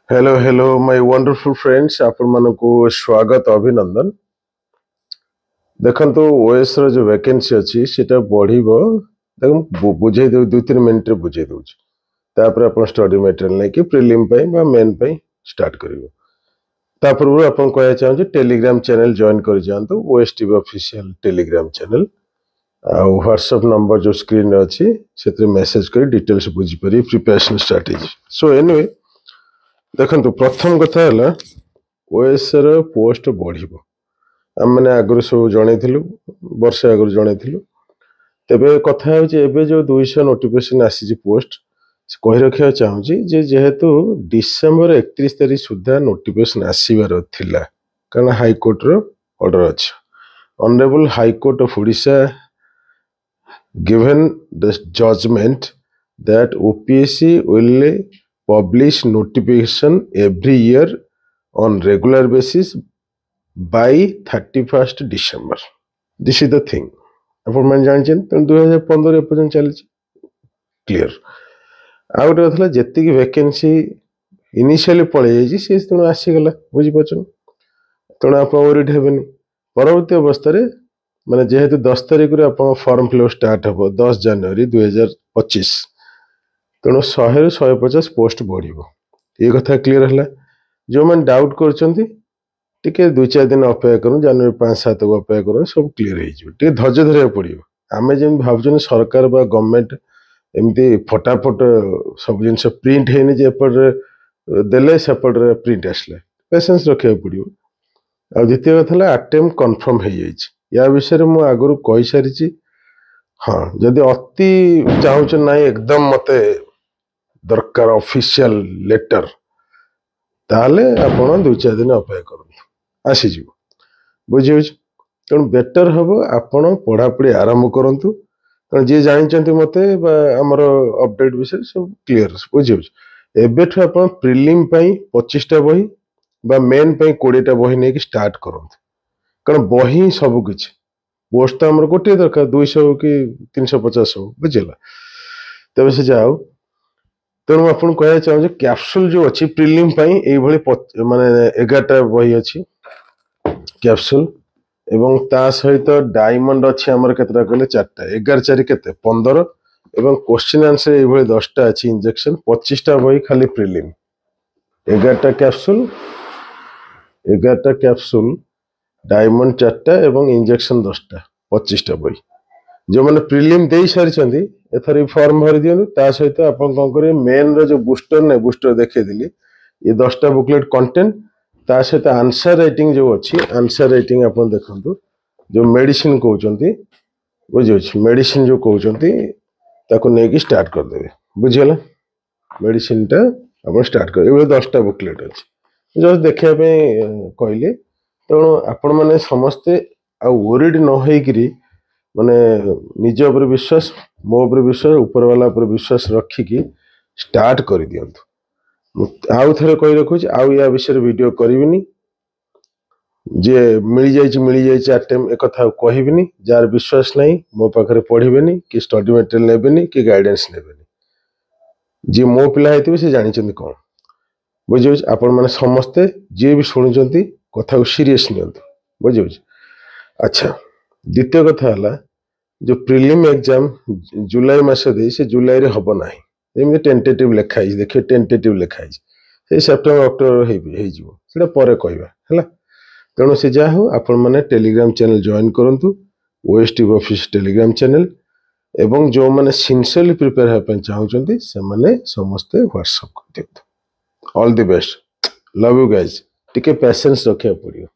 Hello my wonderful friends आपण मानकु स्वागत अभिनंदन। देखंतु ओएस रो जो वैकेंसी अछि सेटा बढ़िबो देखम बुझे दे 2-3 मिनिट रे बुझे दउछ तापर आपण स्टडी मटेरियल नै कि प्रीलिम पई बा मेन पई स्टार्ट करिवो। तापर आपण कहया चाहू जे टेलीग्राम चैनल जॉइन कर जानतु ओएसटीवी ऑफिशियल टेलीग्राम चैनल आ व्हाट्सएप नंबर जो स्क्रीन रे अछि सेते मैसेज करी डिटेल्स बुझी परी प्रिपरेशन स्ट्रेटजी। सो एनीवे देखंतु प्रथम कथा है ओएस रो पोस्ट बढ़िबो आम मैंने आगु सब जनइलु वर्षे आगु जनइलु तेबे कथा हो जो 200 नोटिफिकेशन आसी पोस्ट कही रखा चाहूँगी जे जेहेतु डिसेंबर 31 तारीख सुधा नोटिफिकेशन आसबार थिला कारण हाईकोर्ट रो ऑर्डर अछि। Honourable high court of Odisha given the judgment that OPSC will publish notification every year on regular basis by 31st December. This is the thing. अपन मैंने जान 2015 एपर्यंत चली क्लियर आउ गोटे कथा जी वैकेंसी इनिशियली पलि सी तेणु आसीगला बुझीपार तेणु आप वरीड हेबे परवर्ती अवस्था माने जेहेतु 10 तारिख आप फॉर्म फिलअप स्टार्ट हम 10 जनवरी 2025 तेणु 100 ରୁ 150 पोस्ट बढ़िबो ये कथा क्लियर है। जो मैंने डाउट करछंती टिके 2-4 दिन अपेक्षा करूँ जनवरी 5-7 को अपेक्षा करूँ सब क्लियर हो धैर्य धरिया पड़ो। आम जमी भावुँ सरकार बा गवर्नमेंट एमती फटाफट सब जिन प्रिंट है एपटे देले सेपटे प्रिंट आसला पेसेंस रखा पड़ो। आ द्वितीय कथा अटेम्प्ट कन्फर्म हो या विषय में आगु कही सारी। हाँ जदि अति चाहूँ ना एकदम मते दरकार ऑफिशियल लेटर ताले आपण 2-4 दिन अपेक्षा करंतु आसीज बुझे तेणु बेटर हम आपण पढ़ापढ़ी आरंभ करंतु कारण जी जानते मत आमर अपडेट विषय सब क्लीयर बुझे एबेठु आपण प्रीलिम पई 25टा बही बा मेन पई 20टा बही नहीं स्टार्ट करंतु कारण बही सब किछ पोस्ट तो आमर गोटे दरकार 200 कि 350 हो बुझेला तबे से जाओ तेणु आप कह चाहूँ कैप्सूल जो अच्छी प्रीलिम माने 11टा बही अच्छी कैप्सूल एवं ता सहित डायमंड अच्छी आमर केतटा कहले 4टा 11-4 केते 15 एवं क्वेश्चन आंसर ये 10टा अच्छी इंजेक्शन 25टा बही खाली प्रीलिम 11टा कैप्सूल डायमंड 4टा एवं इंजेक्शन 10टा 25टा बही जो मैंने प्रीलिम दे सारी एथर फॉर्म भरी दियंतु ता सहित आप कौन करेंगे मेन रो जो बूस्टर ने बूस्टर देखेदी ये 10टा बुकलेट कंटेंट ता सहित आंसर राइटिंग जो अच्छी आंसर राइटिंग आप देखु जो मेडिसिन कहते बुझे मेडिसिन जो कहते नहीं स्टार्ट करदे बुझीगला मेडिसिन टा आप स्टार्ट कर 10टा बुकलेट अच्छी जस्ट देखापी कहली तेणु आपण मैंने समस्ते वरीड न होकरी माने निज उपर विश्वास मो उपर विश्वास ऊपर वाला उपर विश्वास रखिकी स्टार्ट कर दियंतु। आउ थे कही रखुच आउ या विषय वीडियो करिविनी जे मिल जाइए अटेम्प्ट एक कथा कहबिनी जार विश्वास नहीं मो पाखरे पढ़िबेनी कि स्टडी मटेरियल नेबेनी कि गाइडेंस नेबेनी जी मो पिला हेतिबे से जानिचंदी कोन बुझे आपण माने समस्ते जे भी सुनिचंती कथा को सीरियस नियंतु बुझे। अच्छा द्वितीय कथा है जो प्रीलिम एग्जाम जुलाई मास से जुलाई रे हब ना जमी टेंटेटिव लिखाई देखिए टेंटेटिव लिखाई से सेप्टेम्बर अक्टोबर पर कहवा तेणु से जहाँ हो आपण मैंने टेलीग्राम चैनल जॉइन करंतु ओएसटीवी ऑफिस टेलीग्राम चैनल एवं जो मैंने सिंसियरली प्रिपेयर होगा चाहते से मैंने समस्ते व्हाट्सएप कर दियंतु। All the best love you guys टिके पेशेंस रखा पड़ो।